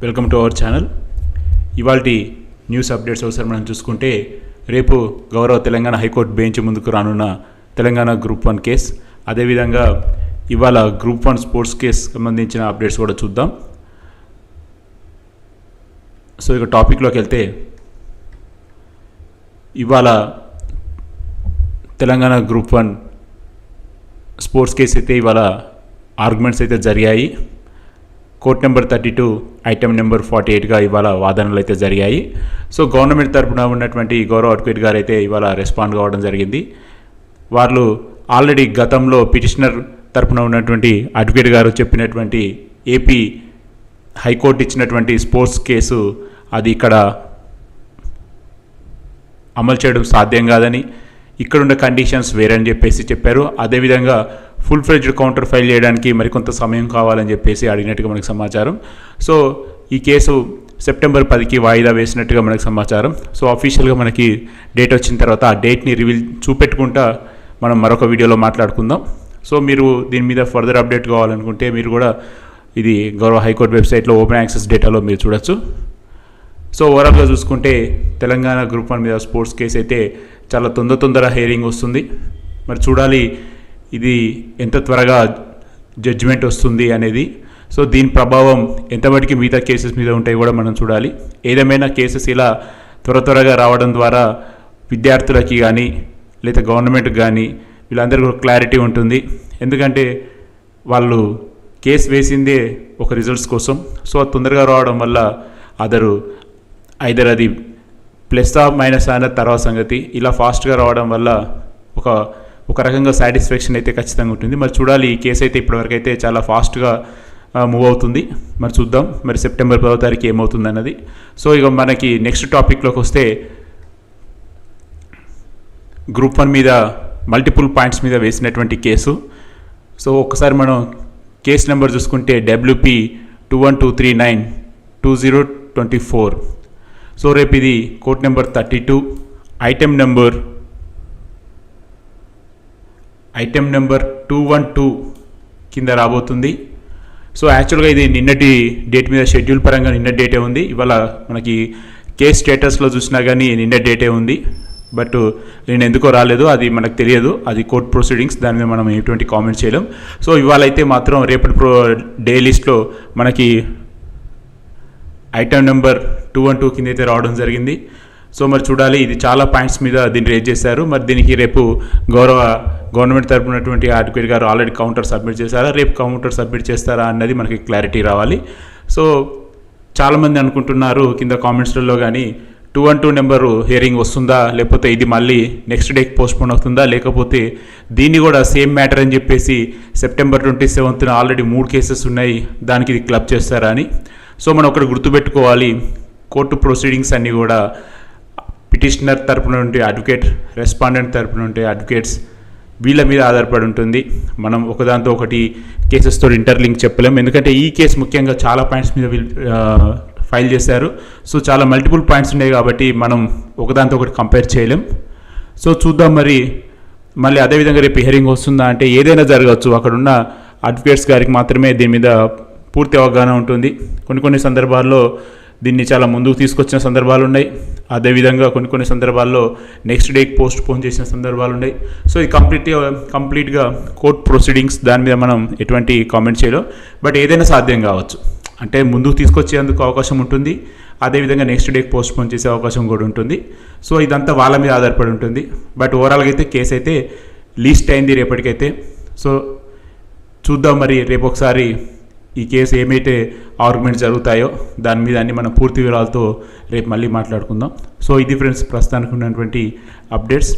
Welcome to our channel. ఇవాల్టి news updates ఒకసారి మనం చూసుకుంటే, రేపు గౌరవ తెలంగాణ హైకోర్టు బెంచ్ ముందుకు రానున్న తెలంగాణ గ్రూప్ 1 కేస్, అదేవిధంగా ఇవాళ గ్రూప్ 1 స్పోర్ట్స్ కేస్ సంబంధించిన అప్డేట్స్ కూడా చూద్దాం. సో ఇక టాపిక్లోకి వెళ్తే, ఇవాళ తెలంగాణ గ్రూప్ 1 స్పోర్ట్స్ కేసు అయితే ఇవాళ ఆర్గ్యుమెంట్స్ అయితే జరిగాయి. కోర్ట్ నెంబర్ 32 ఐటమ్ నెంబర్ 48గా ఇవాళ వాదనలు అయితే జరిగాయి. సో గవర్నమెంట్ తరఫున ఉన్నటువంటి గౌరవ అడ్వకేట్ గారు అయితే ఇవాళ రెస్పాండ్ కావడం జరిగింది. వాళ్ళు ఆల్రెడీ గతంలో పిటిషనర్ తరఫున ఉన్నటువంటి అడ్వకేట్ గారు చెప్పినటువంటి ఏపీ హైకోర్టు ఇచ్చినటువంటి స్పోర్ట్స్ కేసు అది ఇక్కడ అమలు చేయడం సాధ్యం కాదని, ఇక్కడున్న కండిషన్స్ వేరని చెప్పేసి చెప్పారు. అదేవిధంగా ఫుల్ ఫ్లెడ్జ్డ్ కౌంటర్ ఫైల్ చేయడానికి మరికొంత సమయం కావాలని చెప్పేసి అడిగినట్టుగా మనకు సమాచారం. సో ఈ కేసు సెప్టెంబర్ 10కి వాయిదా వేసినట్టుగా మనకు సమాచారం. సో అఫీషియల్గా మనకి డేట్ వచ్చిన తర్వాత ఆ డేట్ని రివీల్ చూపెట్టుకుంటా మనం మరొక వీడియోలో మాట్లాడుకుందాం. సో మీరు దీని మీద ఫర్దర్ అప్డేట్ కావాలనుకుంటే మీరు కూడా ఇది గౌరవ హైకోర్టు వెబ్సైట్లో ఓపెన్ యాక్సెస్ డేటాలో మీరు చూడొచ్చు. సో ఓవరాల్గా చూసుకుంటే తెలంగాణ గ్రూప్ 1 మీద స్పోర్ట్స్ కేసు అయితే చాలా తొందర హియరింగ్ వస్తుంది. మరి చూడాలి ఇది ఎంత త్వరగా జడ్జిమెంట్ వస్తుంది అనేది. సో దీని ప్రభావం ఎంతవరకు మిగతా కేసెస్ మీద ఉంటాయి కూడా మనం చూడాలి. ఏదేమైనా కేసెస్ ఇలా త్వరగా రావడం ద్వారా విద్యార్థులకి కానీ లేదా గవర్నమెంట్కి కానీ వీళ్ళందరికీ క్లారిటీ ఉంటుంది. ఎందుకంటే వాళ్ళు కేసు వేసిందే ఒక రిజల్ట్స్ కోసం. సో అది తొందరగా రావడం వల్ల ఐదర్ అది ప్లస్ మైనస్ అన్న తర్వాత సంగతి, ఇలా ఫాస్ట్గా రావడం వల్ల ఒక రకంగా సాటిస్ఫాక్షన్ అయితే ఖచ్చితంగా ఉంటుంది. మరి చూడాలి, ఈ కేసు అయితే ఇప్పటివరకు అయితే చాలా ఫాస్ట్గా మూవ్ అవుతుంది. మరి చూద్దాం మరి సెప్టెంబర్ 10వ తారీఖు ఏమవుతుంది అన్నది. సో ఇక మనకి నెక్స్ట్ టాపిక్లోకి వస్తే, గ్రూప్ 1 మీద మల్టిపుల్ పాయింట్స్ మీద వేసినటువంటి కేసు. సో ఒక్కసారి మనం కేసు నెంబర్ చూసుకుంటే WP 21239/2024. సో రేపు ఇది కోర్ట్ నెంబర్ 32 ఐటమ్ నెంబర్ 212 కింద రాబోతుంది. సో యాక్చువల్గా ఇది నిన్నటి డేట్ మీద షెడ్యూల్ పరంగా నిన్న డేటే ఉంది. ఇవాళ మనకి కేస్ స్టేటస్లో చూసినా కానీ నిన్న డేటే ఉంది. బట్ నేను ఎందుకో రాలేదు, అది మనకు తెలియదు. అది కోర్ట్ ప్రొసీడింగ్స్, దాని మీద మనం ఎటువంటి కామెంట్ చేయలేం. సో ఇవాళ అయితే మాత్రం రేపటి డే లిస్ట్లో మనకి ఐటమ్ నెంబర్ 212 కింద అయితే రావడం జరిగింది. సో మరి చూడాలి, ఇది చాలా పాయింట్స్ మీద దీన్ని రేజ్ చేశారు. మరి దీనికి రేపు గవర్నమెంట్ తరపునటువంటి అడ్వకేట్ గారు ఆల్రెడీ కౌంటర్ సబ్మిట్ చేశారా, రేపు కౌంటర్ సబ్మిట్ చేస్తారా అన్నది మనకి క్లారిటీ రావాలి. సో చాలామంది అనుకుంటున్నారు కింద కామెంట్స్లలో కానీ 212 నెంబరు హియరింగ్ వస్తుందా, లేకపోతే ఇది మళ్ళీ నెక్స్ట్ డేకి పోస్ట్పోన్ అవుతుందా, లేకపోతే దీన్ని కూడా సేమ్ మ్యాటర్ అని చెప్పేసి సెప్టెంబర్ 27న ఆల్రెడీ 3 కేసెస్ ఉన్నాయి, దానికి ఇది క్లబ్ చేస్తారా అని. సో మనం ఒకటి గుర్తుపెట్టుకోవాలి, కోర్టు ప్రొసీడింగ్స్ అన్నీ కూడా పిటిషనర్ తరపున ఉంటే అడ్వకేట్, రెస్పాండెంట్ తరపున ఉంటే అడ్వకేట్స్, వీళ్ళ మీద ఆధారపడి ఉంటుంది. మనం ఒకదాంతో ఒకటి కేసెస్తో ఇంటర్లింక్ చెప్పలేము. ఎందుకంటే ఈ కేసు ముఖ్యంగా చాలా పాయింట్స్ మీద ఫైల్ చేశారు. సో చాలా మల్టిపుల్ పాయింట్స్ ఉన్నాయి కాబట్టి మనం ఒకదాంతో ఒకటి కంపేర్ చేయలేం. సో చూద్దాం మళ్ళీ అదేవిధంగా రేపు హియరింగ్ వస్తుందా అంటే ఏదైనా జరగవచ్చు. అక్కడున్న అడ్వకేట్స్ గారికి మాత్రమే దీని మీద పూర్తి అవగాహన ఉంటుంది. కొన్ని సందర్భాల్లో దీన్ని చాలా ముందుకు తీసుకొచ్చిన సందర్భాలు ఉన్నాయి. అదేవిధంగా కొన్ని సందర్భాల్లో నెక్స్ట్ డేకి పోస్ట్ పోన్ చేసిన సందర్భాలు ఉన్నాయి. సో ఇది కంప్లీట్గా కోర్ట్ ప్రొసీడింగ్స్, దాని మీద మనం ఎటువంటి కామెంట్ చేయలేం. బట్ ఏదైనా సాధ్యం కావచ్చు, అంటే ముందుకు తీసుకొచ్చేందుకు అవకాశం ఉంటుంది, అదేవిధంగా నెక్స్ట్ డేకి పోస్ట్ పోన్ చేసే అవకాశం కూడా ఉంటుంది. సో ఇదంతా వాళ్ళ మీద ఆధారపడి ఉంటుంది. బట్ ఓవరాల్గా అయితే కేసు అయితే లీస్ట్ అయింది రేపటికైతే. సో చూద్దాం రేపు ఒకసారి ఈ కేసు ఏమైతే ఆర్గ్యుమెంట్ జరుగుతాయో దాని మీద అన్ని మనం పూర్తి వివరాలతో రేపు మళ్ళీ మాట్లాడుకుందాం. సో ఇది ఫ్రెండ్స్ ప్రస్తుతానికి ఉన్నటువంటి అప్డేట్స్.